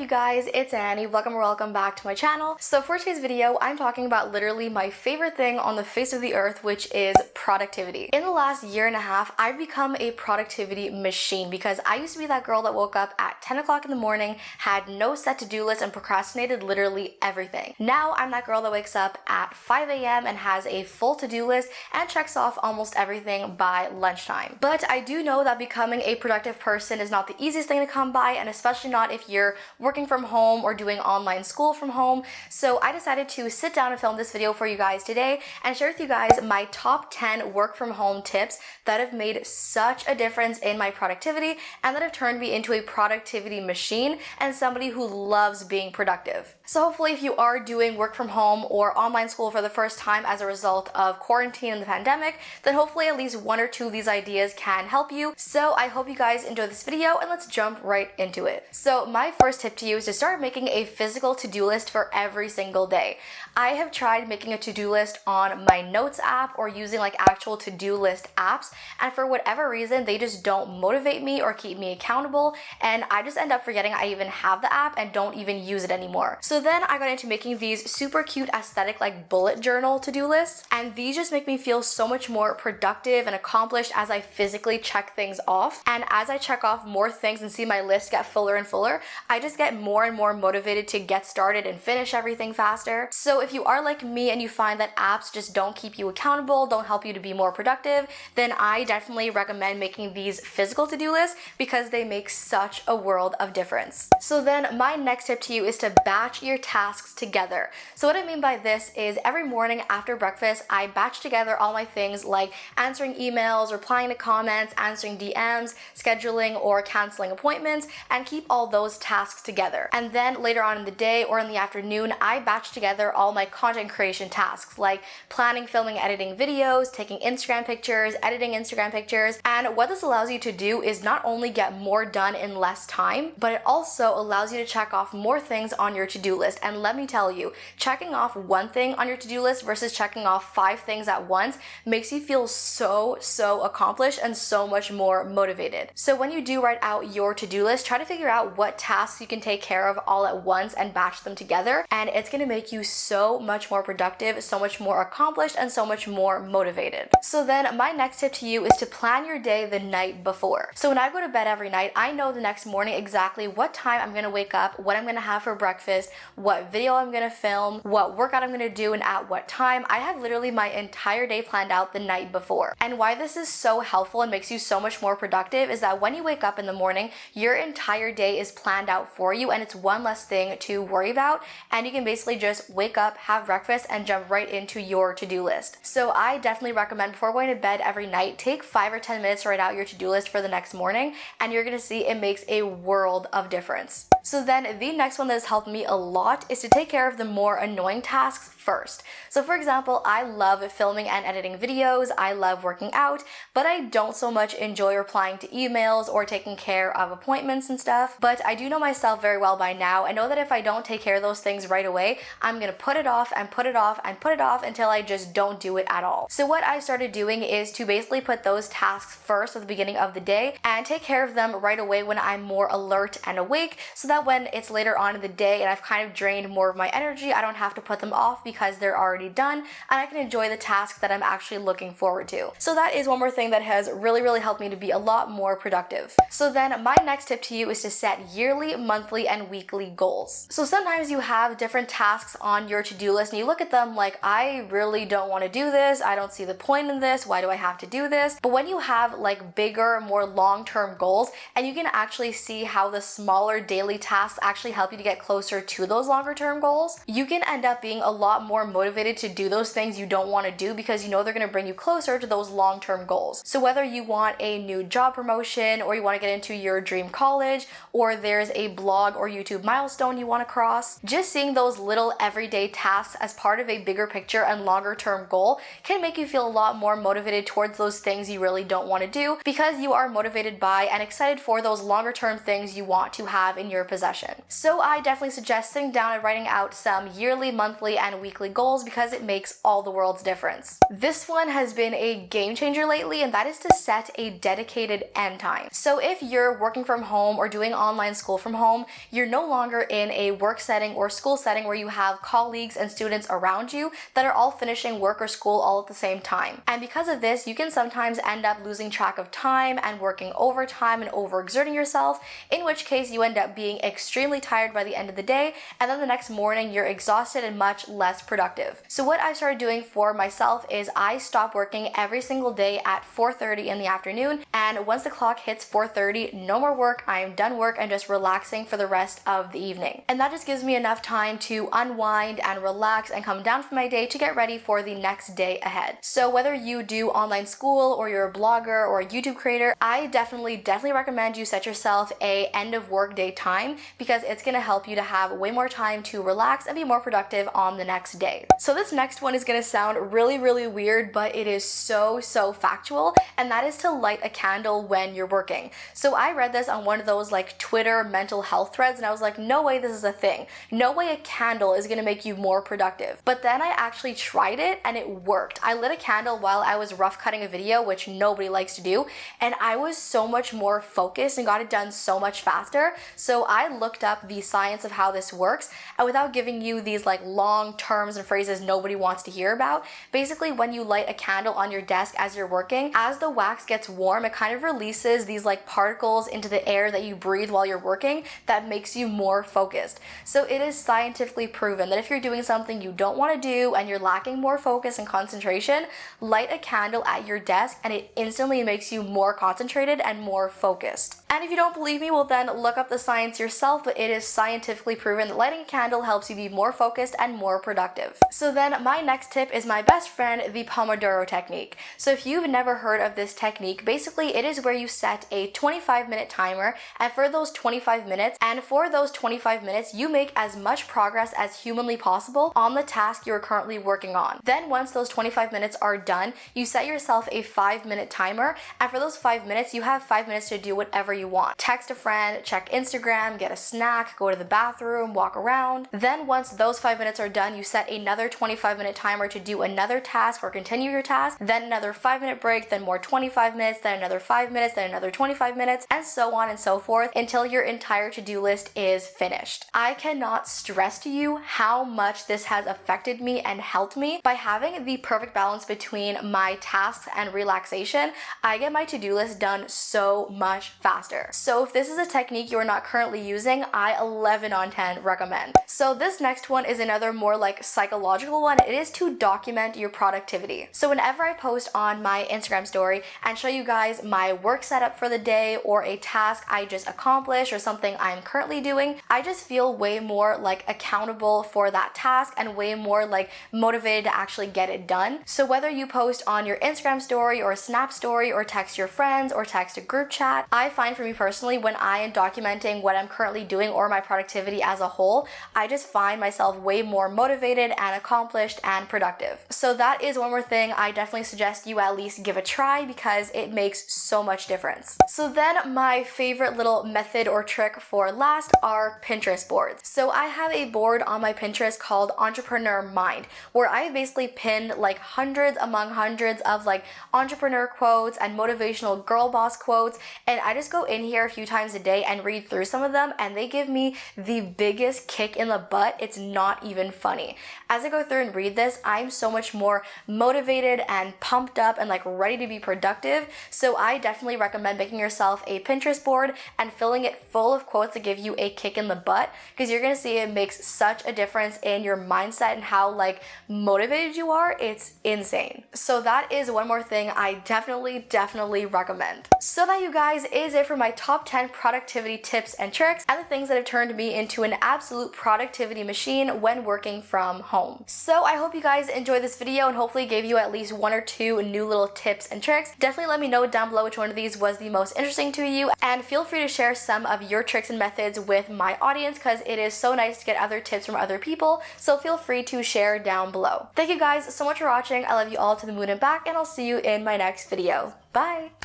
you guys? It's Annie. Welcome back to my channel. So for today's video, I'm talking about literally my favorite thing on the face of the earth, which is productivity. In the last year and a half, I've become a productivity machine because I used to be that girl that woke up at 10 o'clock in the morning, had no set to-do list, and procrastinated literally everything. Now I'm that girl that wakes up at 5 a.m. and has a full to-do list and checks off almost everything by lunchtime. But I do know that becoming a productive person is not the easiest thing to come by, and especially not if you're working from home or doing online school from home. So I decided to sit down and film this video for you guys today and share with you guys my top 10 work from home tips that have made such a difference in my productivity and that have turned me into a productivity machine and somebody who loves being productive. So hopefully if you are doing work from home or online school for the first time as a result of quarantine and the pandemic, then hopefully at least one or two of these ideas can help you. So I hope you guys enjoy this video and let's jump right into it. So my first tip to you is to start making a physical to-do list for every single day. I have tried making a to-do list on my notes app or using like actual to-do list apps, and for whatever reason they just don't motivate me or keep me accountable, and I just end up forgetting I even have the app and don't even use it anymore. So then I got into making these super cute aesthetic like bullet journal to-do lists, and these just make me feel so much more productive and accomplished as I physically check things off. And as I check off more things and see my list get fuller and fuller, I just get more and more motivated to get started and finish everything faster. So if you are like me and you find that apps just don't keep you accountable, don't help you to be more productive, then I definitely recommend making these physical to-do lists because they make such a world of difference. So then my next tip to you is to batch your tasks together. So what I mean by this is every morning after breakfast, I batch together all my things like answering emails, replying to comments, answering DMs, scheduling or canceling appointments, and keep all those tasks together. And then later on in the day or in the afternoon, I batch together all my content creation tasks like planning, filming, editing videos, taking Instagram pictures, editing Instagram pictures. And what this allows you to do is not only get more done in less time, but it also allows you to check off more things on your to-do list. And let me tell you, checking off one thing on your to-do list versus checking off 5 things at once makes you feel so accomplished and so much more motivated. So when you do write out your to-do list, try to figure out what tasks you can take care of all at once and batch them together, and it's going to make you so much more productive, so much more accomplished, and so much more motivated. So then my next tip to you is to plan your day the night before. So when I go to bed every night, I know the next morning exactly what time I'm going to wake up, what I'm going to have for breakfast, what video I'm going to film, what workout I'm going to do, and at what time. I have literally my entire day planned out the night before. And why this is so helpful and makes you so much more productive is that when you wake up in the morning, your entire day is planned out for you and it's one less thing to worry about, and you can basically just wake up, have breakfast, and jump right into your to-do list. So I definitely recommend before going to bed every night, take 5 or 10 minutes to write out your to-do list for the next morning, and you're gonna see it makes a world of difference. So then the next one that has helped me a lot is to take care of the more annoying tasks first. So for example, I love filming and editing videos, I love working out, but I don't so much enjoy replying to emails or taking care of appointments and stuff. But I do know myself very well by now. I know that if I don't take care of those things right away, I'm gonna put it off and put it off and put it off until I just don't do it at all. So what I started doing is to basically put those tasks first at the beginning of the day and take care of them right away when I'm more alert and awake, so that when it's later on in the day and I've kind of drained more of my energy, I don't have to put them off because they're already done and I can enjoy the tasks that I'm actually looking forward to. So that is one more thing that has really helped me to be a lot more productive. So then my next tip to you is to set yearly, monthly, and weekly goals. So sometimes you have different tasks on your to-do list and you look at them like, I really don't want to do this, I don't see the point in this, why do I have to do this? But when you have like bigger, more long-term goals and you can actually see how the smaller daily tasks actually help you to get closer to those longer term goals, you can end up being a lot more motivated to do those things you don't want to do because you know they're going to bring you closer to those long-term goals. So whether you want a new job promotion or you want to get into your dream college, or there's a blog or YouTube milestone you want to cross, just seeing those little everyday tasks as part of a bigger picture and longer term goal can make you feel a lot more motivated towards those things you really don't want to do because you are motivated by and excited for those longer term things you want to have in your possession. So I definitely suggest sitting down and writing out some yearly, monthly, and weekly weekly goals because it makes all the world's difference. This one has been a game changer lately, and that is to set a dedicated end time. So if you're working from home or doing online school from home, you're no longer in a work setting or school setting where you have colleagues and students around you that are all finishing work or school all at the same time. And because of this, you can sometimes end up losing track of time and working overtime and overexerting yourself, in which case you end up being extremely tired by the end of the day, and then the next morning you're exhausted and much less productive. So what I started doing for myself is I stopped working every single day at 4:30 in the afternoon, and once the clock hits 4:30, no more work, I am done work and just relaxing for the rest of the evening. And that just gives me enough time to unwind and relax and come down from my day to get ready for the next day ahead. So whether you do online school or you're a blogger or a YouTube creator, I definitely recommend you set yourself a end of work day time, because it's going to help you to have way more time to relax and be more productive on the next day. So this next one is going to sound really weird, but it is so factual, and that is to light a candle when you're working. So I read this on one of those like Twitter mental health threads, and I was like, no way this is a thing. No way a candle is going to make you more productive. But then I actually tried it and it worked. I lit a candle while I was rough cutting a video, which nobody likes to do, and I was so much more focused and got it done so much faster. So I looked up the science of how this works, and without giving you these like long terms and phrases nobody wants to hear about, basically when you light a candle on your desk as you're working, as the wax gets warm, it kind of releases these like particles into the air that you breathe while you're working that makes you more focused. So it is scientifically proven that if you're doing something you don't want to do and you're lacking more focus and concentration, light a candle at your desk and it instantly makes you more concentrated and more focused. And if you don't believe me, well then look up the science yourself, but it is scientifically proven that lighting a candle helps you be more focused and more productive. So then my next tip is my best friend, the Pomodoro technique. So if you've never heard of this technique, basically it is where you set a 25-minute timer, and for those 25 minutes you make as much progress as humanly possible on the task you're currently working on. Then once those 25 minutes are done, you set yourself a 5-minute timer, and for those 5 minutes you have 5 minutes to do whatever you want. Text a friend, check Instagram, get a snack, go to the bathroom, walk around. Then once those 5 minutes are done, you set another 25-minute timer to do another task or continue your task, then another 5-minute break, then more 25 minutes, then another 5 minutes, then another 25 minutes, and so on and so forth until your entire to-do list is finished. I cannot stress to you how much this has affected me and helped me. By having the perfect balance between my tasks and relaxation, I get my to-do list done so much faster. So if this is a technique you are not currently using, I 11 on 10 recommend. So this next one is another more like psychological one. It is to document your productivity. So whenever I post on my Instagram story and show you guys my work setup for the day or a task I just accomplished or something I'm currently doing, I just feel way more like accountable for that task and way more like motivated to actually get it done. So whether you post on your Instagram story or Snap story or text your friends or text a group chat, I find for me personally, when I am documenting what I'm currently doing or my productivity as a whole, I just find myself way more motivated and accomplished and productive. So that is one more thing I definitely suggest you at least give a try, because it makes so much difference. So then my favorite little method or trick for last are Pinterest boards. So I have a board on my Pinterest called Entrepreneur Mind, where I basically pinned like hundreds among hundreds of like entrepreneur quotes and motivational girl boss quotes, and I just go in here a few times a day and read through some of them, and they give me the biggest kick in the butt. It's not even funny. As I go through and read this, I'm so much more motivated and pumped up and like ready to be productive. So I definitely recommend making yourself a Pinterest board and filling it full of quotes that give you a kick in the butt, because you're gonna see it makes such a difference in your mindset and how like motivated you are. It's insane. So that is one more thing I definitely recommend. So that, you guys, is it for my top 10 productivity tips and tricks and the things that have turned me into an absolute productivity machine when working from home. So I hope you guys enjoyed this video and hopefully gave you at least one or two new little tips and tricks. Definitely let me know down below which one of these was the most interesting to you, and feel free to share some of your tricks and methods with my audience, because it is so nice to get other tips from other people. So feel free to share down below. Thank you guys so much for watching. I love you all to the moon and back, and I'll see you in my next video. Bye!